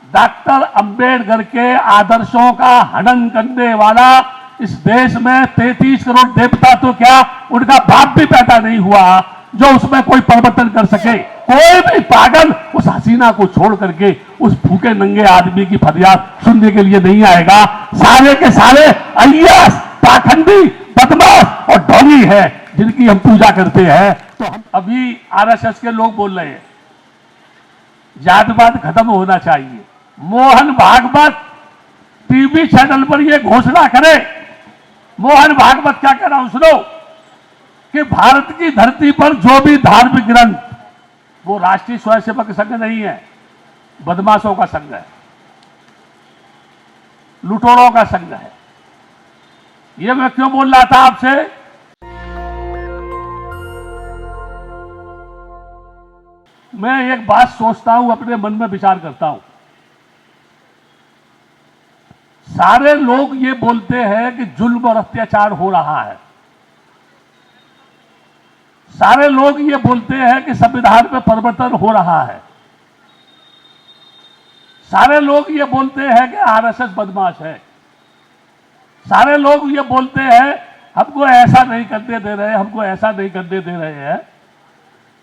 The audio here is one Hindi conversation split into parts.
डॉक्टर अंबेडकर के आदर्शों का हनन करने वाला इस देश में 33 करोड़ देवता तो क्या उनका बाप भी पैदा नहीं हुआ जो उसमें कोई परिवर्तन कर सके। कोई भी पागल उस हसीना को छोड़ करके उस भूखे नंगे आदमी की फरियाद सुनने के लिए नहीं आएगा। सारे के सारे अय्यास, पाखंडी, बदमाश और ढोंगी है जिनकी हम पूजा करते हैं। तो हम अभी आरएसएस के लोग बोल रहे हैं जातिवाद खत्म होना चाहिए। मोहन भागवत टीवी चैनल पर यह घोषणा करे। मोहन भागवत क्या कह रहा हूं सुनो कि भारत की धरती पर जो भी धार्मिक ग्रंथ, वो राष्ट्रीय स्वयंसेवक संघ नहीं है, बदमाशों का संघ है, लुटेरों का संघ है। यह मैं क्यों बोल रहा था आपसे? मैं एक बात सोचता हूं, अपने मन में विचार करता हूं। सारे लोग ये बोलते हैं कि जुल्म और अत्याचार हो रहा है। सारे लोग ये बोलते हैं कि संविधान में परिवर्तन हो रहा है। सारे लोग ये बोलते हैं कि आरएसएस बदमाश है। सारे लोग ये बोलते हैं हमको ऐसा नहीं करने दे रहे, हमको ऐसा नहीं करने दे रहे हैं।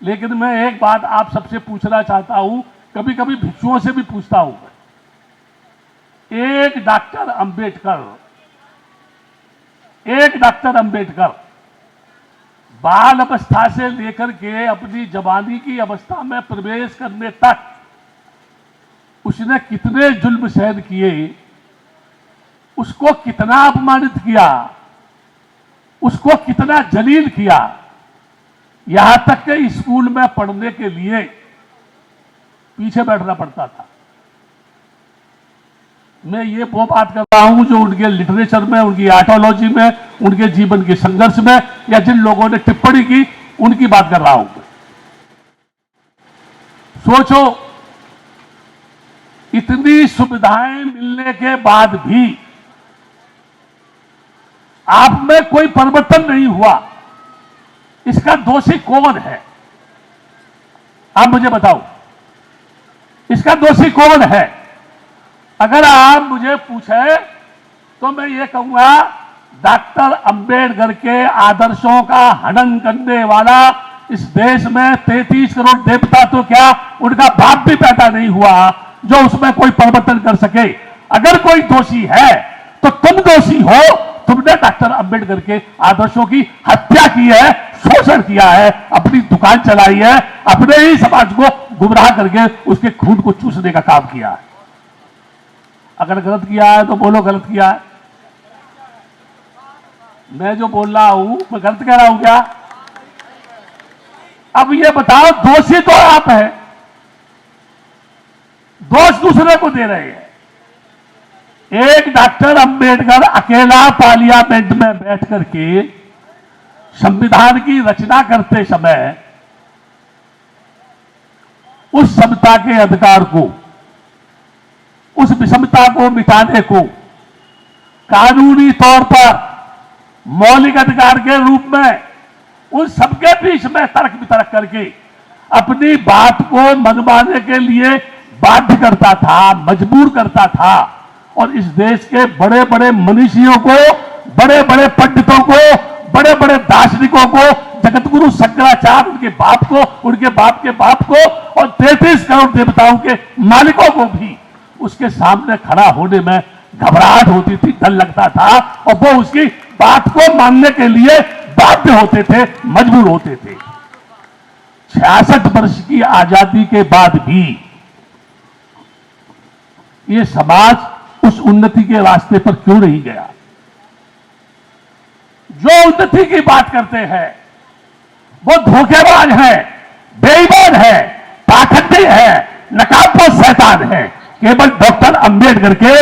लेकिन मैं एक बात आप सबसे पूछना चाहता हूं, कभी कभी भिक्षुओं से भी पूछता हूं। एक डॉक्टर अंबेडकर बाल अवस्था से लेकर के अपनी जवानी की अवस्था में प्रवेश करने तक उसने कितने जुल्म सहन किए, उसको कितना अपमानित किया, उसको कितना जलील किया। यहां तक कि स्कूल में पढ़ने के लिए पीछे बैठना पड़ता था। मैं ये वो बात कर रहा हूं जो उनके लिटरेचर में, उनकी आइडियोलॉजी में, उनके जीवन के संघर्ष में, या जिन लोगों ने टिप्पणी की उनकी बात कर रहा हूं। सोचो, इतनी सुविधाएं मिलने के बाद भी आप में कोई परिवर्तन नहीं हुआ। इसका दोषी कौन है? आप मुझे बताओ, इसका दोषी कौन है? अगर आप मुझे पूछे तो मैं ये कहूंगा डॉक्टर अंबेडकर के आदर्शों का हनन करने वाला इस देश में 33 करोड़ देवता तो क्या उनका बाप भी पैदा नहीं हुआ जो उसमें कोई परिवर्तन कर सके। अगर कोई दोषी है तो तुम दोषी हो। तुमने डॉक्टर अंबेडकर के आदर्शों की हत्या की है, शोषण किया है, अपनी दुकान चलाई है, अपने ही समाज को गुमराह करके उसके खून को चूसने का काम किया है। अगर गलत किया है तो बोलो गलत किया है। मैं जो बोल रहा हूं मैं गलत कह रहा हूं क्या? अब ये बताओ, दोषी तो आप हैं, दोष दूसरे को दे रहे हैं। एक डॉक्टर अंबेडकर अकेला पार्लियामेंट में बैठ करके संविधान की रचना करते समय उस समता के अधिकार को, उस विषमता को मिटाने को कानूनी तौर पर मौलिक अधिकार के रूप में उन सबके बीच में तर्क वितर्क करके अपनी बात को मनवाने के लिए बाध्य करता था, मजबूर करता था। और इस देश के बड़े बड़े मनीषियों को, बड़े बड़े पंडितों को, बड़े बड़े दार्शनिकों को, जगतगुरु शंकराचार्य, उनके बाप को, उनके बाप के बाप को और 33 करोड़ देवताओं के मालिकों को भी उसके सामने खड़ा होने में घबराहट होती थी, डर लगता था और वो उसकी बात को मानने के लिए बाध्य होते थे, मजबूर होते थे। 66 वर्ष की आजादी के बाद भी ये समाज उस उन्नति के रास्ते पर क्यों नहीं गया? जो उन्नति की बात करते हैं वो धोखेबाज है, बेईमान है, पाखंडी है, नकाबपोश शैतान है। केवल डॉक्टर अंबेडकर के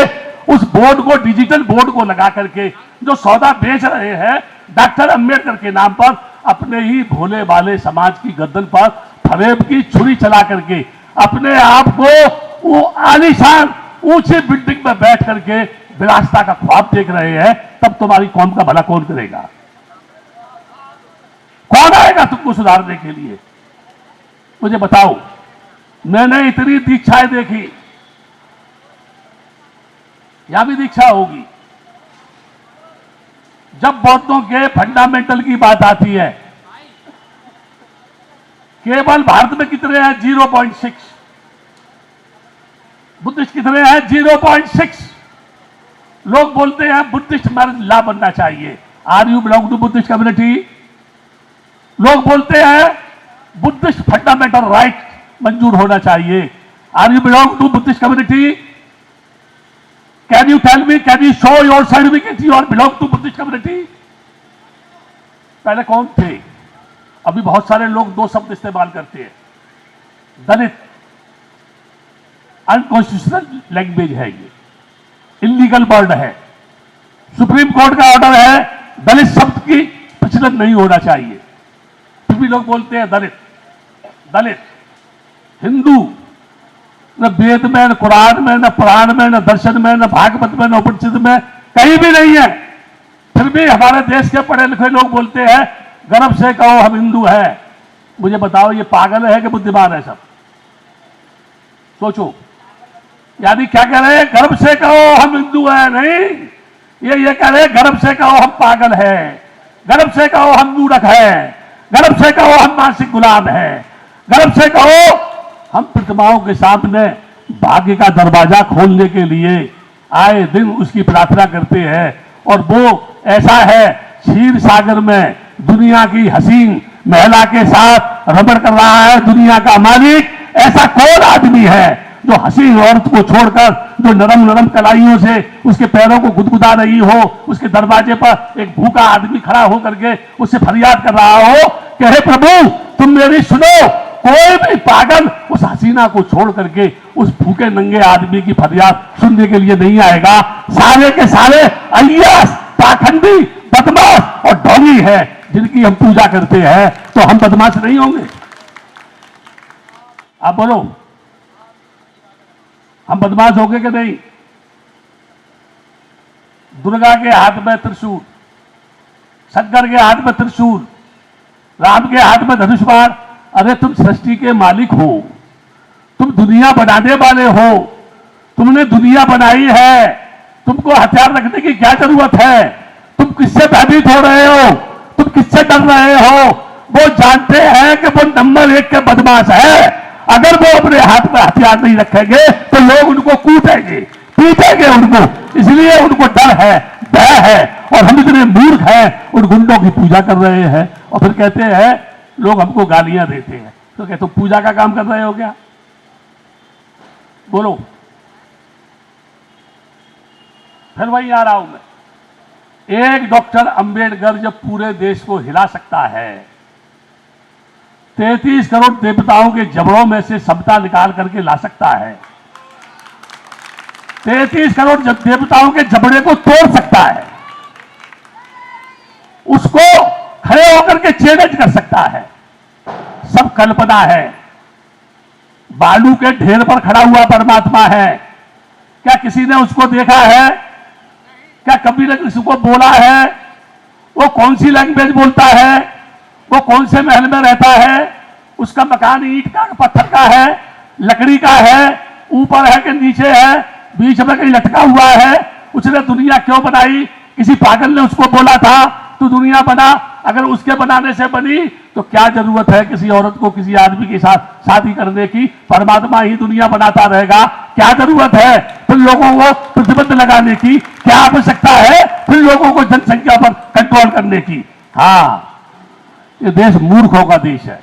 उस बोर्ड को, डिजिटल बोर्ड को लगा करके जो सौदा बेच रहे हैं डॉक्टर अंबेडकर के नाम पर, अपने ही भोले वाले समाज की गर्दन पर फरेब की छुरी चला करके अपने आप को वो आलीशान ऊंची बिल्डिंग में बैठ करके विलासिता का ख्वाब देख रहे हैं, तब तुम्हारी कौम का भला कौन करेगा? कौन आएगा तुमको सुधारने के लिए? मुझे बताओ। मैंने इतनी दीक्षाएं देखी, यहां भी दीक्षा होगी। जब बौद्धों के फंडामेंटल की बात आती है, केवल भारत में कितने हैं? 0.6। बुद्धिस्ट कितने हैं? 0.6। लोग बोलते हैं बुद्धिस्ट मैरिज लॉ बनना चाहिए। Are you belong to Buddhist community? लोग बोलते हैं बुद्धिस्ट फंडामेंटल राइट मंजूर होना चाहिए। Are you belong to Buddhist community? Can you tell me, can you show your certificate you are belong to Buddhist community? पहले कौन थे? अभी बहुत सारे लोग दो शब्द इस्तेमाल करते हैं। दलित अनकॉन्स्टिट्यूशनल लैंग्वेज है, ये इलीगल वर्ड है। सुप्रीम कोर्ट का ऑर्डर है दलित शब्द की प्रचलन नहीं होना चाहिए, फिर भी लोग बोलते हैं दलित। दलित हिंदू न वेद में, न कुरान में, न पुराण में, न दर्शन में, न भागवत में, न उपनिषद में कहीं भी नहीं है। फिर भी हमारे देश के पढ़े लिखे लोग बोलते हैं गर्व से कहो हम हिंदू हैं। मुझे बताओ ये पागल है कि बुद्धिमान है? सब सोचो। यानी क्या कह रहे हैं? गर्व से कहो हम हिंदू हैं? नहीं, ये कह रहे हैं गर्व से कहो हम पागल हैं, गर्व से कहो हम मूर्ख हैं, गर्व से कहो हम मानसिक गुलाम हैं, गर्व से कहो हम प्रतिमाओं के सामने भाग्य का दरवाजा खोलने के लिए आए दिन उसकी प्रार्थना करते हैं। और वो ऐसा है क्षीर सागर में दुनिया की हसीन महिला के साथ रमण कर रहा है दुनिया का मालिक। ऐसा कौन आदमी है जो हसीन औरत को छोड़कर, जो नरम नरम कलाइयों से उसके पैरों को गुदगुदा रही हो, उसके दरवाजे पर एक भूखा आदमी खड़ा होकर के उससे फरियाद कर रहा हो कि हे प्रभु तुम मेरी सुनो। कोई भी पागल उस हसीना को छोड़ करके उस भूखे नंगे आदमी की फरियाद सुनने के लिए नहीं आएगा। सारे के सारे अय्यास, पाखंडी, बदमाश और ढोंगी है जिनकी हम पूजा करते हैं, तो हम बदमाश नहीं होंगे? आप बोलो, हम बदमाश होंगे कि नहीं? दुर्गा के हाथ में त्रिशूल, शंकर के हाथ में त्रिशूल, राम के हाथ में धनुष बाण। अरे तुम सृष्टि के मालिक हो, तुम दुनिया बनाने वाले हो, तुमने दुनिया बनाई है, तुमको हथियार रखने की क्या जरूरत है? तुम किससे भयभीत हो रहे हो? तुम किससे डर रहे हो? वो जानते हैं कि वो नंबर 1 के बदमाश है। अगर वो अपने हाथ में हथियार नहीं रखेंगे तो लोग उनको कूटेंगे, पीटेंगे उनको, इसलिए उनको डर है, भय है। और हम इतने मूर्ख हैं उन गुंडों की पूजा कर रहे हैं। और फिर कहते हैं लोग हमको गालियां देते हैं, तो कहते तुम पूजा का काम कर रहे हो क्या? बोलो। फिर वही आ रहा हूं मैं। एक डॉक्टर अंबेडकर जब पूरे देश को हिला सकता है, 33 करोड़ देवताओं के जबड़ों में से समता निकाल करके ला सकता है, 33 करोड़ देवताओं के जबड़े को तोड़ सकता है, उसको खड़े होकर के चैलेंज कर सकता है, सब कल्पना है। बालू के ढेर पर खड़ा हुआ परमात्मा है। क्या किसी ने उसको देखा है? क्या कभी ने किसी को बोला है? वो कौन सी लैंग्वेज बोलता है? वो कौन से महल में रहता है? उसका मकान ईंट का, पत्थर का है, लकड़ी का है, ऊपर है कि नीचे है, बीच में कहीं लटका हुआ है? उसने दुनिया क्यों बनाई? किसी पागल ने उसको बोला था तो दुनिया बना। अगर उसके बनाने से बनी तो क्या जरूरत है किसी औरत को किसी आदमी के साथ शादी करने की? परमात्मा ही दुनिया बनाता रहेगा। क्या जरूरत है फिर लोगों को प्रतिबंध लगाने की? क्या आवश्यकता है फिर लोगों को जनसंख्या पर कंट्रोल करने की? हाँ, ये देश मूर्खों का देश है,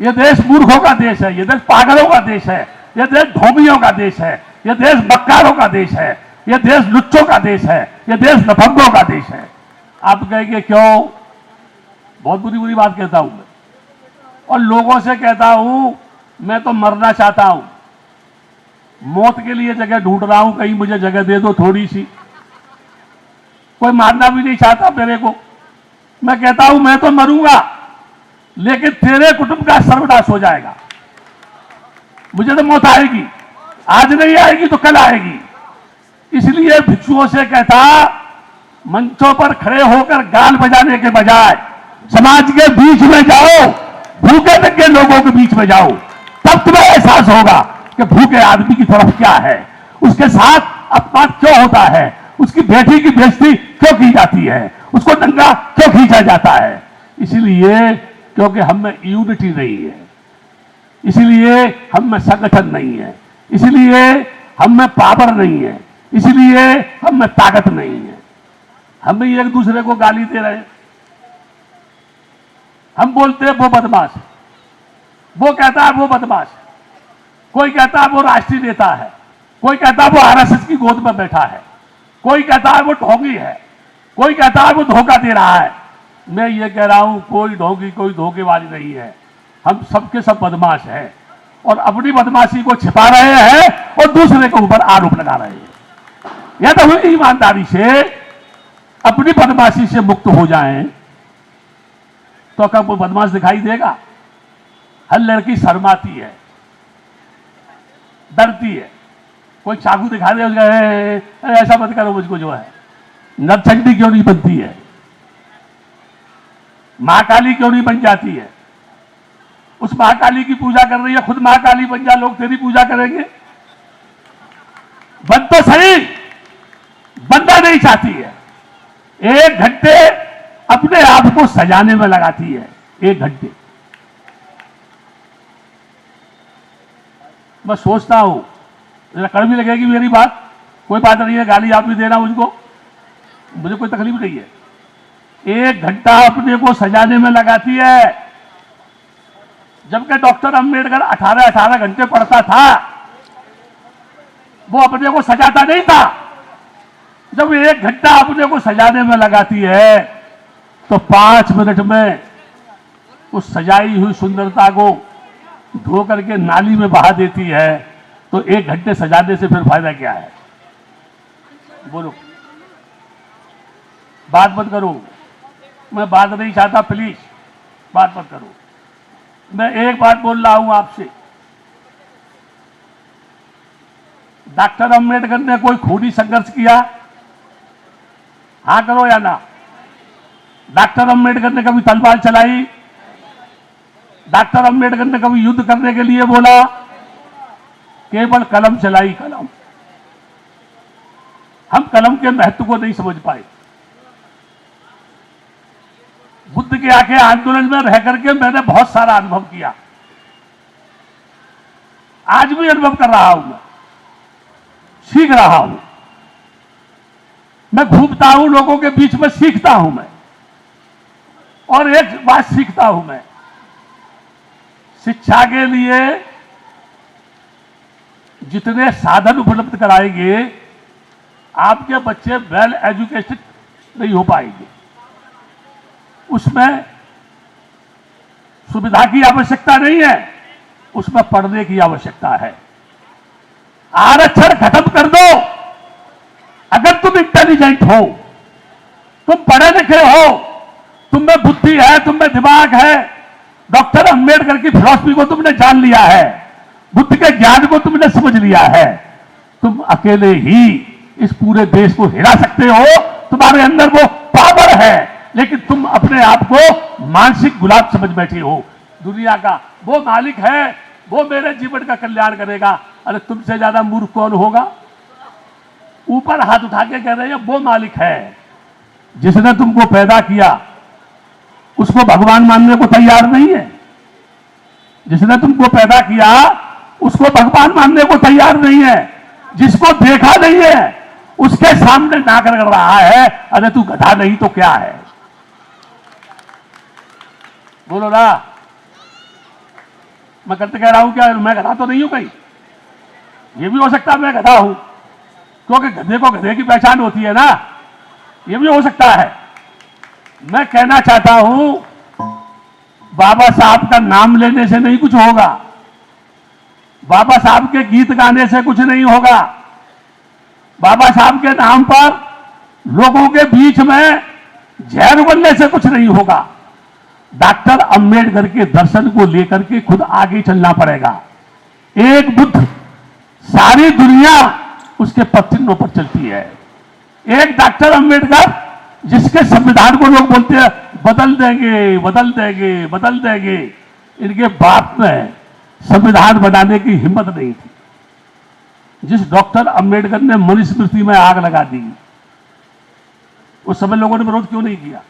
ये देश मूर्खों का देश है, ये देश पागलों का देश है, ये देश ढोंगियों का देश है, ये देश बक्कारों का देश है, ये देश लुच्चों का देश है, ये देश नफंगों का देश है। आप कहेंगे क्यों? बहुत बुरी बुरी बात कहता हूं मैं, और लोगों से कहता हूं मैं तो मरना चाहता हूं, मौत के लिए जगह ढूंढ रहा हूं, कहीं मुझे जगह दे दो थोड़ी सी। कोई मारना भी नहीं चाहता मेरे को। मैं कहता हूं मैं तो मरूंगा, लेकिन तेरे कुटुंब का सर्वनाश हो जाएगा। मुझे तो मौत आएगी, आज नहीं आएगी तो कल आएगी। इसलिए भिक्षुओं से कहता मंचों पर खड़े होकर गाल बजाने के बजाय समाज के बीच में जाओ, भूखे नंगे लोगों के बीच में जाओ, तब तुम्हें एहसास होगा कि भूखे आदमी की तरफ क्या है, उसके साथ अपमान क्यों होता है, उसकी बेटी की बेइज्जती क्यों की जाती है, उसको नंगा क्यों खींचा जाता है। इसीलिए क्योंकि हम में यूनिटी नहीं है, इसीलिए हम में संगठन नहीं है, इसीलिए हम में पावर नहीं है, इसीलिए हम में ताकत नहीं है। हम भी एक दूसरे को गाली दे रहे हैं। हम बोलते हैं वो बदमाश, वो कहता है वो बदमाश, कोई कहता है वो राष्ट्रीय नेता है, कोई कहता है वो आरएसएस की गोद में बैठा है, कोई कहता है वो ढोंगी है, कोई कहता है वो धोखा दे रहा है। मैं ये कह रहा हूं कोई ढोंगी कोई धोखेबाज नहीं है, हम सबके सब बदमाश हैं और अपनी बदमाशी को छिपा रहे हैं और दूसरे के ऊपर आरोप लगा रहे हैं। या तो हम ईमानदारी से अपनी बदमाशी से मुक्त हो जाएं तो क्या कोई बदमाश दिखाई देगा? हर लड़की शर्माती है, डरती है, कोई चाकू दिखा दे ऐसा मत करो मुझको, जो है नरचंडी क्यों नहीं बनती है, महाकाली क्यों नहीं बन जाती है? उस महाकाली की पूजा कर रही है, खुद महाकाली बन जा, लोग तेरी पूजा करेंगे। बन तो सही, बनना नहीं चाहती है। 1 घंटे अपने आप को सजाने में लगाती है, 1 घंटे। मैं सोचता हूं, जरा कड़वी लगेगी मेरी बात, कोई बात नहीं है, गाली आप भी देना मुझको, मुझे कोई तकलीफ नहीं है। 1 घंटा अपने को सजाने में लगाती है, जबकि डॉक्टर अंबेडकर 18 घंटे पढ़ता था, वो अपने को सजाता नहीं था। जब 1 घंटा अपने को सजाने में लगाती है तो 5 मिनट में उस सजाई हुई सुंदरता को धो करके नाली में बहा देती है, तो 1 घंटे सजाने से फिर फायदा क्या है? बोलो, बात मत करो, मैं बात नहीं चाहता, प्लीज बात मत करो। मैं एक बात बोल रहा हूं आपसे, डॉक्टर अंबेडकर ने कोई खूनी संघर्ष किया? हाँ करो या ना? डॉक्टर अंबेडकर ने कभी तलवार चलाई? डॉक्टर अंबेडकर ने कभी युद्ध करने के लिए बोला? केवल कलम चलाई, कलम। हम कलम के महत्व को नहीं समझ पाए। बुद्ध के आके आंदोलन में रह करके मैंने बहुत सारा अनुभव किया, आज भी अनुभव कर रहा हूं, मैं सीख रहा हूं, मैं घूमता हूं लोगों के बीच में, सीखता हूं मैं। और एक बात सीखता हूं मैं, शिक्षा के लिए जितने साधन उपलब्ध कराएंगे आपके बच्चे वेल एजुकेटेड नहीं हो पाएंगे। उसमें सुविधा की आवश्यकता नहीं है, उसमें पढ़ने की आवश्यकता है। आरक्षण खत्म कर दो। अगर तुम इंटेलिजेंट हो, तुम पढ़े लिखे हो, तुम में बुद्धि है, तुम में दिमाग है, डॉक्टर अंबेडकर की फिलॉसफी को तुमने जान लिया है, बुद्ध के ज्ञान को तुमने समझ लिया है, तुम अकेले ही इस पूरे देश को हिला सकते हो। तुम्हारे अंदर वो पावर है, लेकिन तुम अपने आप को मानसिक गुलाम समझ बैठे हो। दुनिया का वो मालिक है, वो मेरे जीवन का कल्याण करेगा। अरे तुमसे ज्यादा मूर्ख कौन होगा? ऊपर हाथ उठा के कह रहे हैं वो मालिक है। जिसने तुमको पैदा किया उसको भगवान मानने को तैयार नहीं है। जिसने तुमको पैदा किया उसको भगवान मानने को तैयार नहीं है। जिसको देखा नहीं है उसके सामने नाक रगड़ रहा है। अरे तू गधा नहीं तो क्या है? बोलो ना। मैं करते कह रहा हूं क्या मैं गधा तो नहीं हूं? कहीं ये भी हो सकता है मैं गधा हूं, क्योंकि गधे को गधे की पहचान होती है ना, ये भी हो सकता है। मैं कहना चाहता हूं बाबा साहब का नाम लेने से नहीं कुछ होगा, बाबा साहब के गीत गाने से कुछ नहीं होगा, बाबा साहब के नाम पर लोगों के बीच में जहर बनने से कुछ नहीं होगा। डॉक्टर अंबेडकर के दर्शन को लेकर के खुद आगे चलना पड़ेगा। एक बुद्ध, सारी दुनिया उसके पत्थिनों पर चलती है। एक डॉक्टर अंबेडकर जिसके संविधान को लोग बोलते हैं बदल देंगे बदल देंगे बदल देंगे, इनके बाप में संविधान बनाने की हिम्मत नहीं थी। जिस डॉक्टर अंबेडकर ने मनुस्मृति में आग लगा दी, उस समय लोगों ने विरोध क्यों नहीं किया?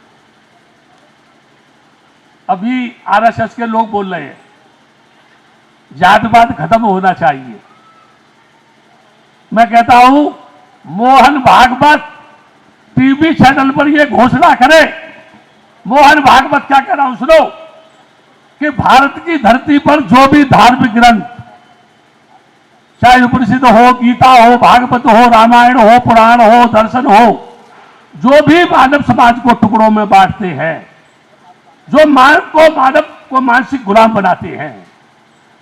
अभी आरएसएस के लोग बोल रहे हैं जातिवाद खत्म होना चाहिए। मैं कहता हूं मोहन भागवत टीवी चैनल पर यह घोषणा करे। मोहन भागवत क्या कह रहा हूं सुनो, कि भारत की धरती पर जो भी धार्मिक ग्रंथ, चाहे उपनिषद हो, गीता हो, भागवत हो, रामायण हो, पुराण हो, दर्शन हो, जो भी मानव समाज को टुकड़ों में बांटते हैं, जो मानव को मानसिक गुलाम बनाते हैं,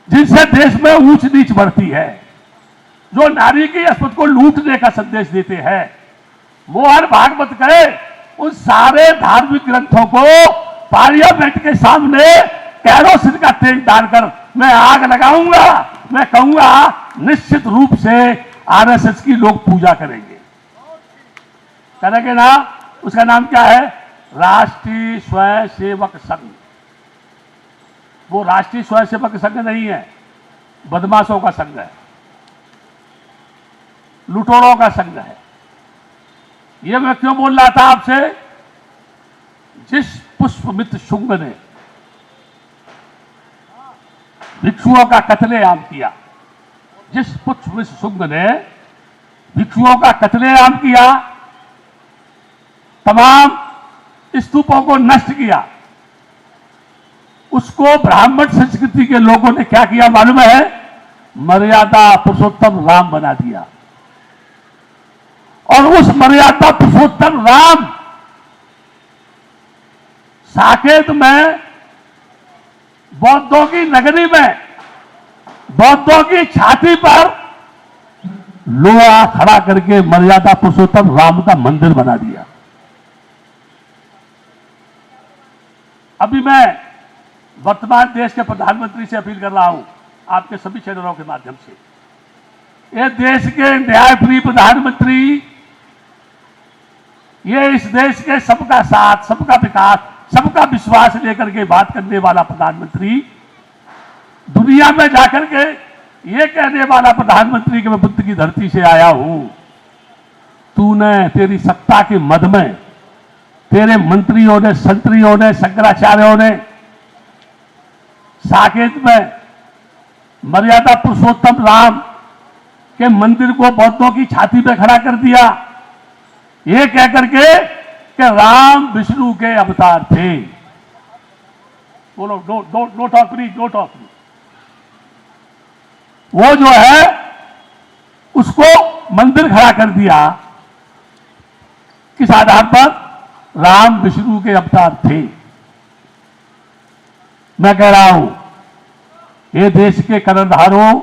जिनसे देश में ऊंच नीच बढ़ती है, जो नारी की अस्मत को लूटने का संदेश देते हैं, मोहन भागवत कहे उन सारे धार्मिक ग्रंथों को पार्लियामेंट के सामने कैरोसिन का तेल डालकर मैं आग लगाऊंगा। मैं कहूंगा निश्चित रूप से आरएसएस की लोग पूजा करेंगे। करेंगे ना? उसका नाम क्या है? राष्ट्रीय स्वयंसेवक संघ। वो राष्ट्रीय स्वयंसेवक संघ नहीं है, बदमाशों का संघ है, लुटेरों का संघ है। ये मैं क्यों बोल रहा था आपसे? जिस पुष्पमित्र शुंग ने भिक्षुओं का कत्लेआम किया, जिस पुष्पमित्र शुंग ने भिक्षुओं का कत्लेआम किया, तमाम स्तूपों को नष्ट किया, उसको ब्राह्मण संस्कृति के लोगों ने क्या किया मालूम है? मर्यादा पुरुषोत्तम राम बना दिया। और उस मर्यादा पुरुषोत्तम राम साकेत में, बौद्धों की नगरी में, बौद्धों की छाती पर लोहा खड़ा करके मर्यादा पुरुषोत्तम राम का मंदिर बना दिया। अभी मैं वर्तमान देश के प्रधानमंत्री से अपील कर रहा हूं, आपके सभी चैनलों के माध्यम से, ये देश के न्यायप्रिय प्रधानमंत्री, ये इस देश के सबका साथ, सबका विकास, सबका विश्वास लेकर के बात करने वाला प्रधानमंत्री, दुनिया में जाकर के ये कहने वाला प्रधानमंत्री कि मैं बुद्ध की धरती से आया हूं। तूने, तेरी सत्ता के मद में तेरे मंत्रियों ने, संतरियों ने, शंकराचार्यों ने साकेत में मर्यादा पुरुषोत्तम राम के मंदिर को बौद्धों की छाती पे खड़ा कर दिया, ये कह करके कि राम विष्णु के अवतार थे। बोलो no talk please, no talk. वो जो है उसको मंदिर खड़ा कर दिया, किस आधार पर? राम विष्णु के अवतार थे। मैं कह रहा हूं ये देश के कर्णधारों,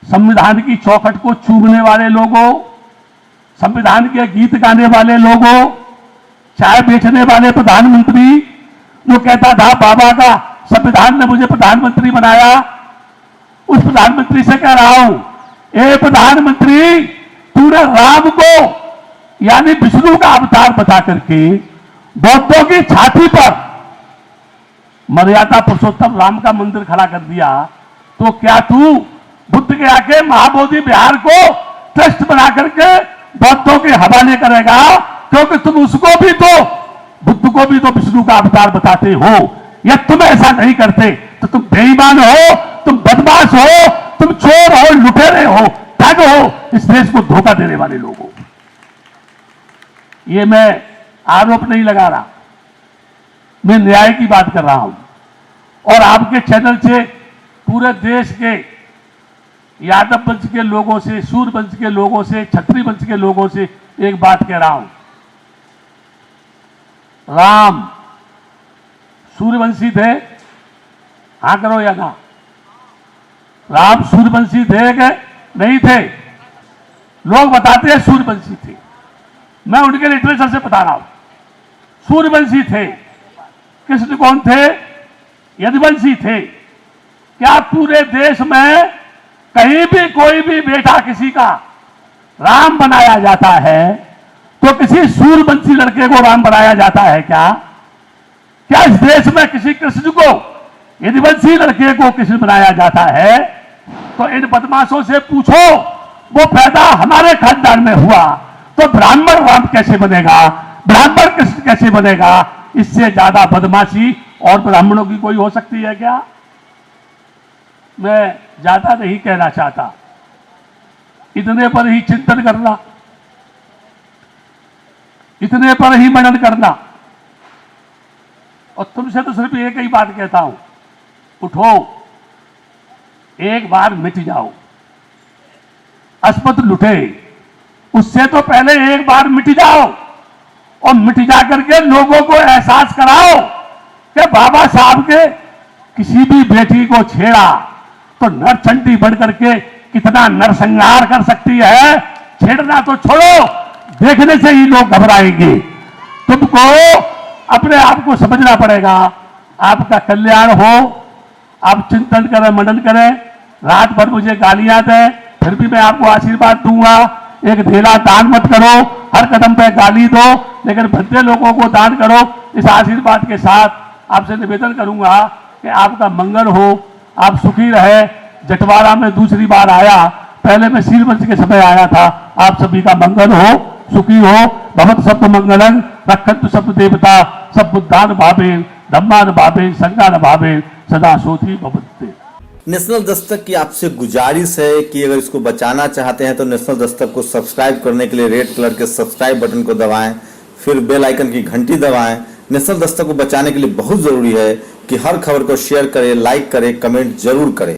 संविधान की चौखट को चूमने वाले लोगों, संविधान के गीत गाने वाले लोगों, चाय बेचने वाले प्रधानमंत्री जो कहता था बाबा का संविधान ने मुझे प्रधानमंत्री बनाया, उस प्रधानमंत्री से कह रहा हूं, ए प्रधानमंत्री, तूने राम को यानी विष्णु का अवतार बता करके बौद्धों की छाती पर मर्यादा पुरुषोत्तम राम का मंदिर खड़ा कर दिया, तो क्या तू बुद्ध के आके महाबोधि विहार को ट्रस्ट बना करके बौद्धों के हवाले करेगा? क्योंकि तुम उसको भी तो, बुद्ध को भी तो विष्णु का अवतार बताते हो। या तुम ऐसा नहीं करते तो तुम बेईमान हो, तुम बदमाश हो, तुम चोर हो, लुटेरे हो, ठग हो, इस देश को धोखा देने वाले लोग हो। ये मैं आरोप नहीं लगा रहा, मैं न्याय की बात कर रहा हूं। और आपके चैनल से पूरे देश के यादव वंश के लोगों से, सूर्य वंश के लोगों से, क्षत्रिय वंश के लोगों से एक बात कह रहा हूं, राम सूर्यवंशी थे? हाँ करो या ना? राम सूर्यवंशी थे कि नहीं थे? लोग बताते हैं सूर्यवंशी थे, मैं उनके लिटरेचर से बता रहा हूं, सूर्यवंशी थे। कृष्ण कौन थे? यदुवंशी थे। क्या पूरे देश में कहीं भी कोई भी बेटा किसी का राम बनाया जाता है तो किसी सूर्यवंशी लड़के को राम बनाया जाता है क्या? क्या इस देश में किसी कृष्ण को, यदुवंशी लड़के को कृष्ण बनाया जाता है? तो इन बदमाशों से पूछो वो पैदा हमारे खानदान में हुआ, तो ब्राह्मण राम कैसे बनेगा, ब्राह्मण कृष्ण कैसे बनेगा? इससे ज्यादा बदमाशी और ब्राह्मणों की कोई हो सकती है क्या? मैं ज्यादा नहीं कहना चाहता, इतने पर ही चिंतन करना, इतने पर ही मनन करना। और तुमसे तो सिर्फ एक ही बात कहता हूं, उठो, एक बार मिट जाओ। अस्मत लुटे, उससे तो पहले एक बार मिट जाओ, और मिट जा करके लोगों को एहसास कराओ कि बाबा साहब के किसी भी बेटी को छेड़ा तो नरचंडी बढ़ करके कितना नरसंहार कर सकती है। छेड़ना तो छोड़ो, देखने से ही लोग घबराएंगे। तुमको अपने आप को समझना पड़ेगा, आपका कल्याण हो। आप चिंतन करें, मनन करें, रात भर मुझे गालियां दें, फिर भी मैं आपको आशीर्वाद दूंगा। एक ढेला दान मत करो, हर कदम पे गाली दो, लेकिन भद्दे लोगों को दान करो। इस आशीर्वाद के साथ आपसे निवेदन करूंगा कि आपका मंगल हो, आप सुखी रहे। जटवाड़ा में दूसरी बार आया, पहले मैं सीलवंश के समय आया था। आप सभी का मंगल हो, सुखी हो। भवत सब मंगलंग रक्षन्तु सब देवता, सब बुद्धान भावे, धम्मान भावे, संज्ञान भावे, सदा सोती भवते। नेशनल दस्तक की आपसे गुजारिश है कि अगर इसको बचाना चाहते हैं तो नेशनल दस्तक को सब्सक्राइब करने के लिए रेड कलर के सब्सक्राइब बटन को दबाएं, फिर बेल आइकन की घंटी दबाएं। नेशनल दस्तक को बचाने के लिए बहुत जरूरी है कि हर खबर को शेयर करें, लाइक करें, कमेंट जरूर करें।